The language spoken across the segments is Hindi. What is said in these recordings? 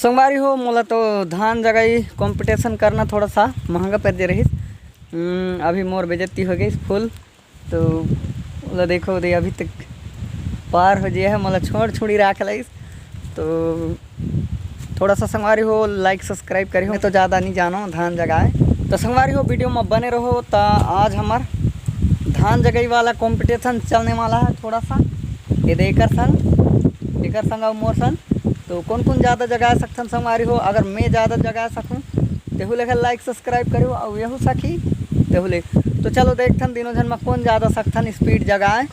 संगवारी हो मोला तो धान जगाई कंपटीशन करना थोड़ा सा महंगा पड़ जा रही। अभी मोर बेजती हो गई फुल तो मोला देखो दे अभी तक पार हो जाए है मोला छोड़ छोड़ी राख लईस। तो थोड़ा सा संगवारी हो लाइक सब्सक्राइब करी हो तो ज़्यादा नहीं जानो धान जगाए। तो संगवारी हो वीडियो में बने रहो। तो आज हमार धान जगाई वाला कंपटीशन चलने वाला है थोड़ा सा। ये देकर संग और मोर संग तो कौन कौन ज़्यादा जगा सकथन संगवारी हो। अगर मैं ज़्यादा जगा सकूँ तेहू ले लाइक सब्सक्राइब करो और यहू सखी तेहू ले। तो चलो देखथन तीनों जन में कौन ज़्यादा सकथन स्पीड जगाए।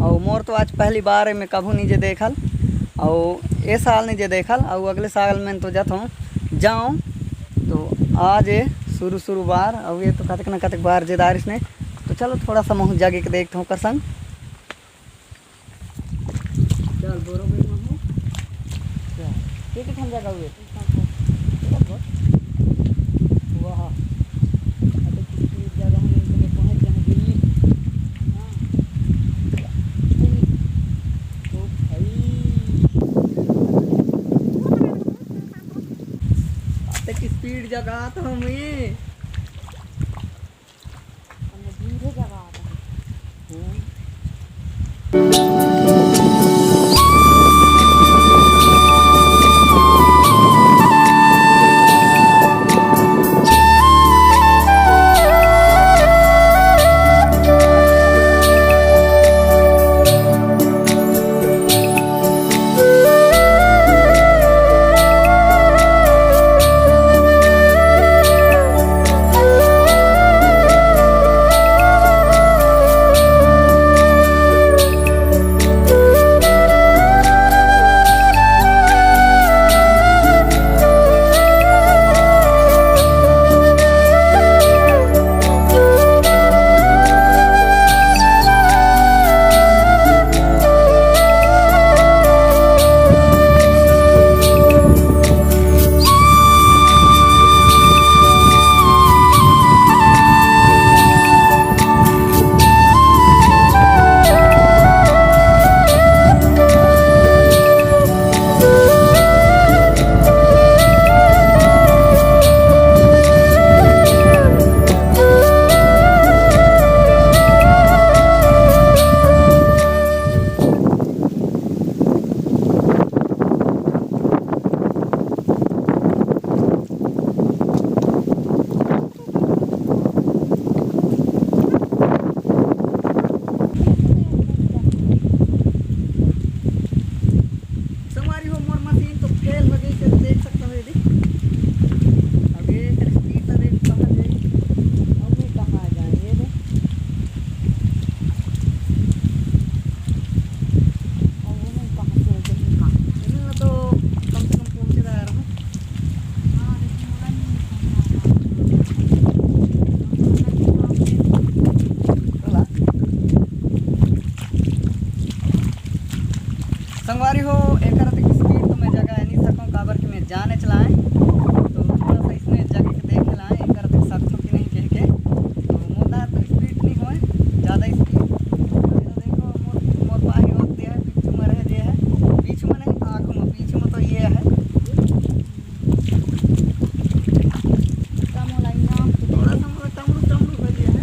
और मोर तो आज पहली बार है, मैं कभू नहीं जे देखल और ये साल नहीं जे देखल और अगले साल में तो जाऊँ तो आज ये शुरू बार और ये तो कतक न कतक बार जेदारिश ने। तो चलो थोड़ा सा मुँह जाके देखता हूँ कर संग। चल बोरो भी हो ठीक जगह हुए वाह जगह में पहुँच जाए दिल्ली। तो भाई स्पीड जगह तो हमें धीरे जगह संगवारी हो एक स्पीड तो मैं जगह नहीं सकूँ काबर कि मैं जाने चलाएँ। तो थोड़ा सा इसमें जगह के देख लाएँ एक सकूँ कि नहीं कह के। तो मोदा तो स्पीड नहीं होए ज़्यादा स्पीड देखो मोर पाही होते है पीछू में रह जे है पीछू में नहीं आँखों में पीछू में तो ये है थोड़ा सा टमरू हो जे है।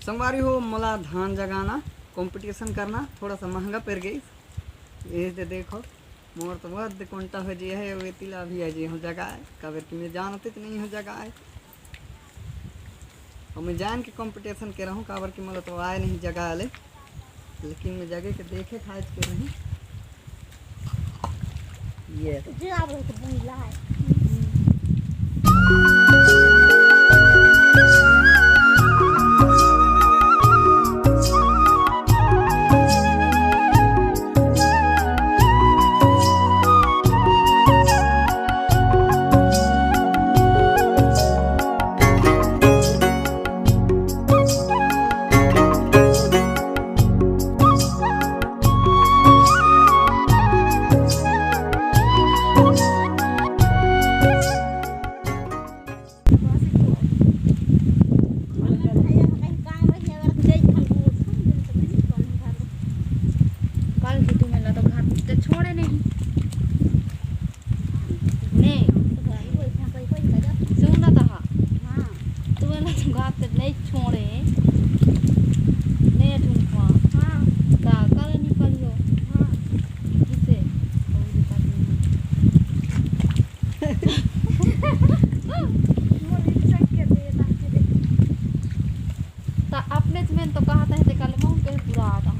संगवारी हो मला धान जगाना कंपटीशन करना थोड़ा सा महंगा पड़ गई। ये दे देखो मोर तो बहुत कोंटा हो जी है वे तिला भी है जी हो जगह है कबर की मैं जानते तो नहीं हो जगह है। और मैं जान के कंपटीशन के रहूँ काबर कि मतलब तो आए नहीं जगह आले, लेकिन मैं जगह के देखे खाज के रही ये अपने में तो कहा था कल मैं के पूरा आता हूँ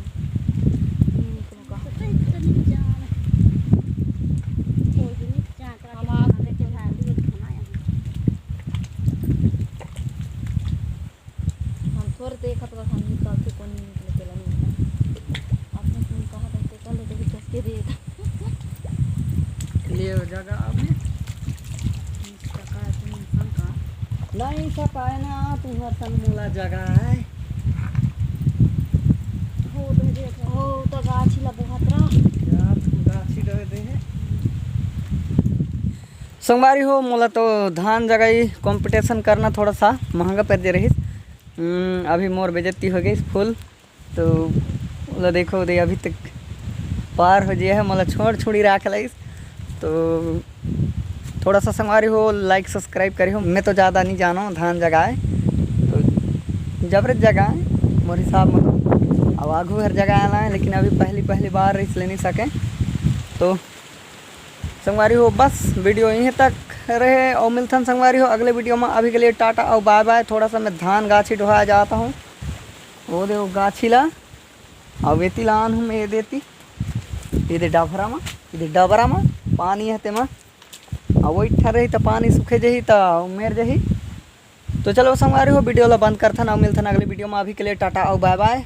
हम थोड़े देखा तो हम निकल के कौन निकले के नहीं आपने तुम कहा था कल देखो कस के दे ले हो जगह आपने नहीं सकाए ना तुम्हार संग मोला जगह है हो तो गाछी ला बहुत रहा यार तुम गाछी रहे दे है संगवारी हो मोला तो धान जगाई कंपटीशन करना थोड़ा सा महंगा पड़ दे रही। अभी मोर बेइज्जती हो गई फुल तो मोला देखो दे अभी तक पार हो गया है, मोला छोड़ छोड़ी रख लाइस तो थोड़ा सा संगवारी हो लाइक सब्सक्राइब करी हो। मैं तो ज़्यादा नहीं जाना हूँ धान जगह तो जबरत जगह है मोर हिसाब में तो अब आगू हर जगह आना है, लेकिन अभी पहली बार इसलिए नहीं सके तो संगवारी हो बस वीडियो यहीं तक रहे और मिलथन संगवारी हो अगले वीडियो में। अभी के लिए टाटा और बाय बाय। थोड़ा सा मैं धान गाछी ढोया जाता हूँ वो देखो गाछी ला और वेती लान हूँ मैं ये देती इधर डबरा में पानी है तेमा और वही ठर रही तो पानी सूखे जही तो उमेर जही तो चलो संगवारी हो वीडियो ला बंद करथन और मिलथन अगले वीडियो में। अभी के लिए टाटा और बाय बाय।